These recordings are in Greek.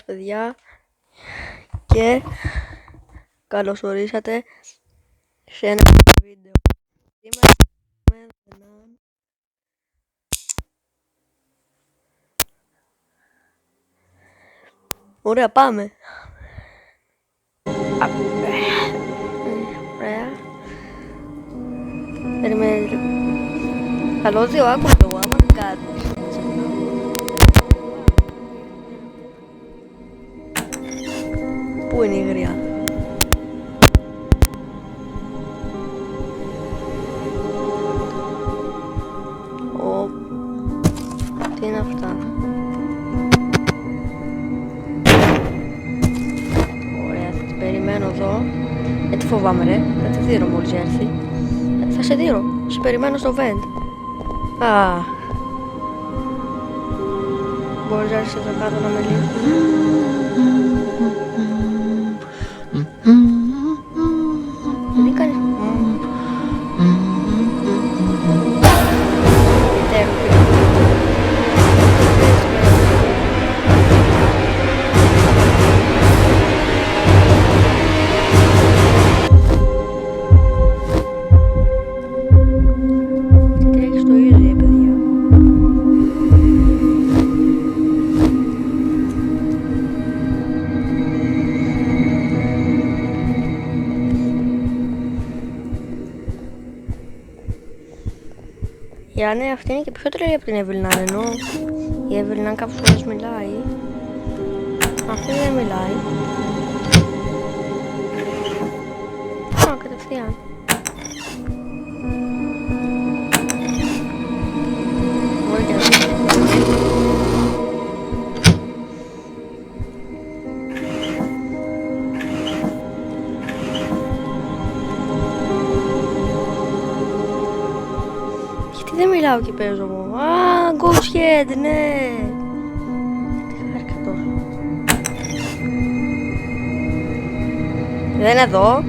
παιδιά και καλώς ορίσατε σε ένα βίντεο. Σήμερα ωραία, πάμε. Ωραία. Περιμένετε. Καλώς άκουσα το άμα κάτι. Πού είναι η γριά? Τι είναι αυτά? Ωραία, θα την περιμένω εδώ. Γιατί φοβάμαι ρε, θα τη δίνω μόλις έρθει. Θα σε δίνω, σε περιμένω στο vent. Μπορείς να έρθεις εδώ κάτω να με λύσεις? Τι κάνεις? Η Άννα αυτή είναι και πιο τρελή από την Εύελιν, ενώ η Εύελιν κάποιες φορές μιλάει. Αυτή δεν μιλάει. Κατευθείαν. Δεν μιλάω και παίζω εγώ. Ghost Head, ναι. Τι χάρηκα τόσο. Δεν είναι εδώ.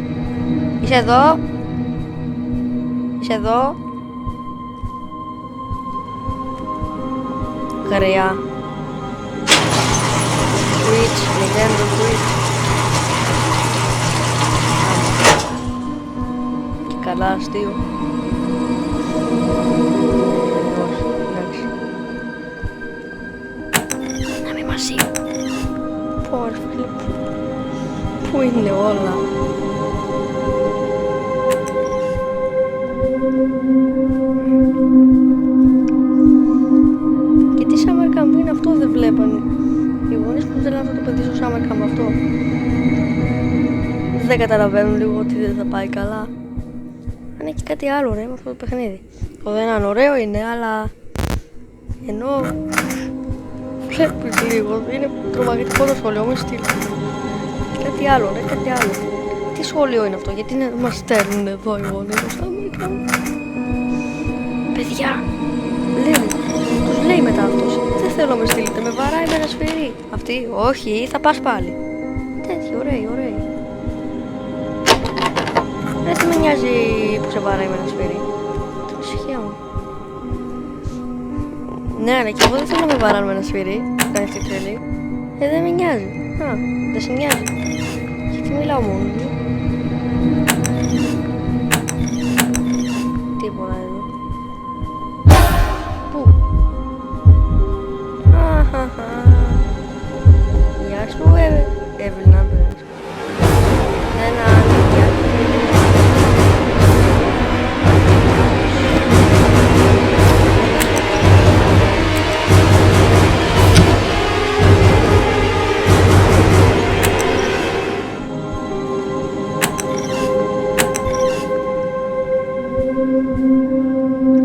Είσαι εδώ? Είσαι εδώ? Γριά. Twitch, Nintendo Twitch. Και καλά αστείο. Να μην μαζί. Πω φίλε, πού είναι όλα? Και τι summer camp είναι αυτό, δεν βλέπανε οι γονείς που θέλουν αυτό το παιδί στο summer camp αυτό? Δεν καταλαβαίνουν λίγο ότι δεν θα πάει καλά? Αν έχει κάτι άλλο ρε με αυτό το παιχνίδι. Το δεν είναι ωραίο είναι, αλλά ενώ βλέπεις λίγο, είναι τρομακτικό το σχολείο, μη στείλει. Κάτι άλλο ρε, κάτι άλλο. Τι σχολείο είναι αυτό, γιατί μας στέλνουν εδώ οι γονείς στο Αμερικά? Παιδιά, λένε, τους λέει μετά αυτός, δεν θέλω να με στείλετε, με βαράει με ένα σφυρί. Αυτή, όχι, θα πας πάλι. Τέτοιοι, ωραίοι, ωραίοι. Δεν με νοιάζει που σε βαράει με ένα σφυρί. Το ησυχία μου. Ναι, αλλά και εγώ δεν θέλω να με βαράνε με ένα σφυρί. Κάνει αυτή τρελή. Δεν με νοιάζει. Δεν σε νοιάζει. Γιατί μιλάω μόνο μου. Τίποτα εδώ. Πού? Γεια σου, Εύελιν, αν πρέπει να σου πω. Ένα άλλο.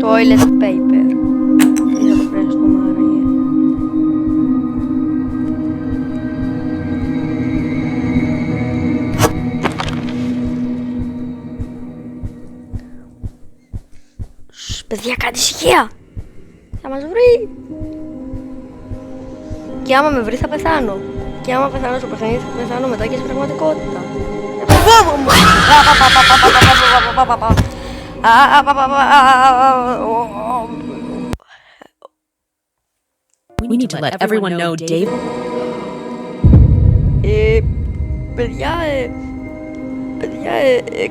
Toilet paper. Τι θα το πρέσω στο μάραγε? Παιδιά, κάντε ησυχία! Θα μας βρει! Και άμα με βρει θα πεθάνω. Και άμα πεθάνω στο παιχνίδι θα πεθάνω μετά και στην πραγματικότητα. Φόβο μου! We need to let everyone know Dave Παιδιά,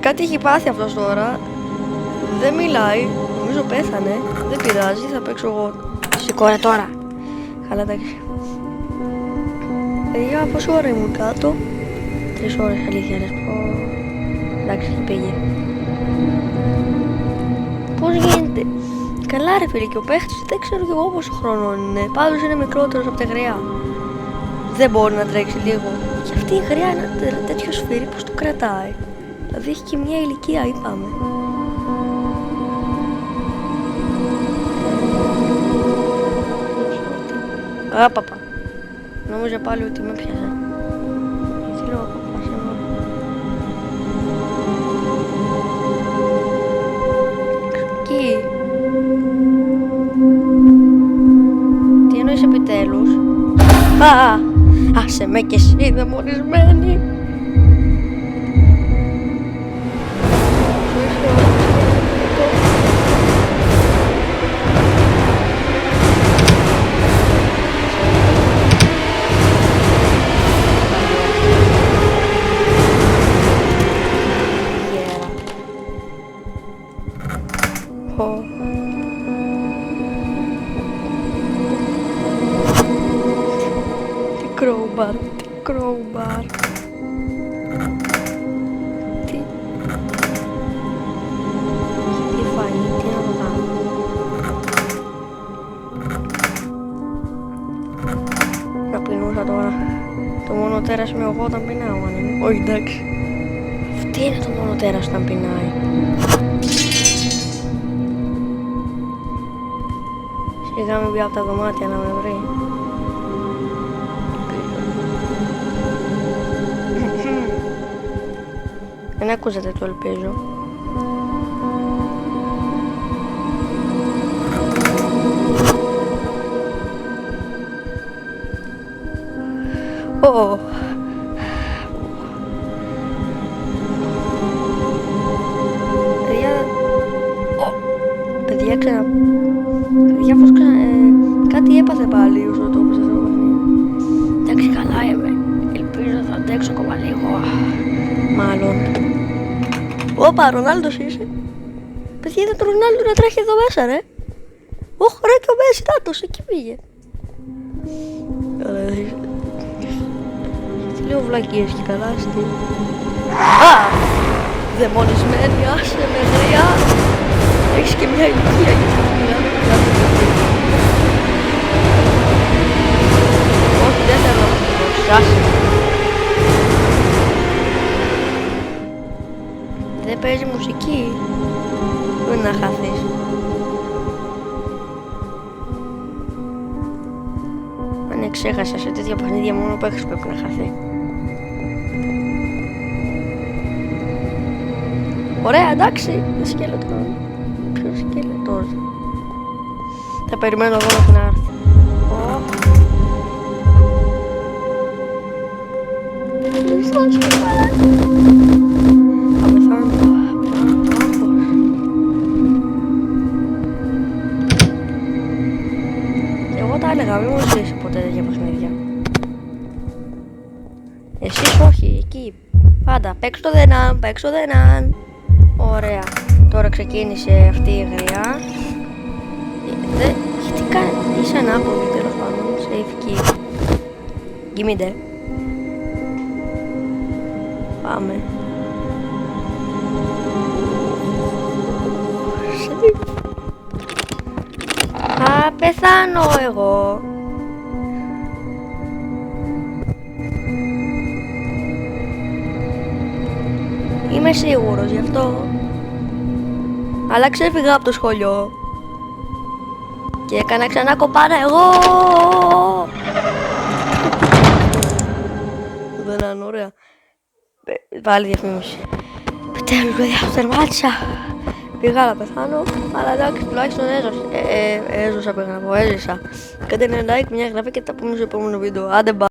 κάτι έχει πάθει αυτός τώρα. Δεν μιλάει, νομίζω πέθανε. Δεν πειράζει, θα παίξω εγώ. Σηκώρε τώρα. Καλά, εντάξει. Παιδιά, πόση ώρα ήμουν κάτω? 3 ώρες, αλήθεια, λες πω. Εντάξει, πήγε. Πώς γίνεται? Καλά ρε φίλε, και ο παίχτης δεν ξέρω κι εγώ πόσο χρόνο είναι. Πάντως είναι μικρότερος από τα γριά. Δεν μπορεί να τρέξει λίγο. Και αυτή η γριά είναι ένα τέτοιο σφύρι, πώς το κρατάει? Δηλαδή έχει και μια ηλικία, είπαμε. Παπα. Νόμιζα πάλι ότι με πιάσε. Τι λέω παπάς εδώ? Εκεί. Τι εννοείς επιτέλους? Άσε με κι εσύ, δαιμονισμένη. Crowbar. Τι φάει, τι να το κάνω? Να πεινούσα τώρα. Το μόνο τέρας είμαι εγώ όταν πεινάω, αν είναι. Όχι, εντάξει. Τι είναι το μόνο τέρας όταν πεινάει? Σιγά μην πει από τα δωμάτια να με βρει. Δεν ακούσατε, το ελπίζω. Παιδιά, παιδιά, πώς κάτι έπαθε πάλι όσο το έπαιζε αυτό το παιχνίδι. Εντάξει, καλά είμαι. Ελπίζω θα αντέξω ακόμα λίγο. Μάλλον. Όπα, Ρονάλντος είσαι? Παιδιά, είδα τον Ρονάλντο να τρέχει εδώ μέσα, ρε. Ωχ, ρε, και ο Μέση, τάτος, εκεί πήγε. Τι λέω βλακίες και καλά, στη. Δαιμονισμένη, άσε με γριά. Έχεις και μια ηλικία για να μιλάμε. Όχι, δεν θέλω να το προσάσει. Δεν παίζει μουσική. Πού είναι να χαθείς? Αν ξέχασα, σε τέτοια παιχνίδια μόνο που έχεις πρέπει να χαθεί. Ωραία, εντάξει. Σκέλετο. Ποιος σκέλετος? Θα περιμένω εδώ να έρθει. Εγώ τα έλεγα, μην μου ζήσει ποτέ τέτοια παιχνίδια. Εσείς όχι, εκεί. Πάντα, παίξω το δέναν, παίξω δέναν. Ωραία, τώρα ξεκίνησε αυτή η γριά. Τι κάνει, είσαι ανάποδη τέλος πάντων, safe key. Κοιμήτε. Πάμε. Θα πεθάνω εγώ. Είμαι σίγουρος γι' αυτό. Αλλά ξέφυγα από το σχολείο και έκανα ξανά κοπάνα εγώ. Δεν είναι ωραία. Πάλι διαφήμιση. Επιτέλους, παιδιά, τερμάτισα. Πήγα να πεθάνω, αλλά εντάξει, τουλάχιστον έζωσα, πήγα να πω, έζησα. Κάντε ένα like, μια εγγραφή και τα πούμε στο επόμενο βίντεο. Άντε, bye.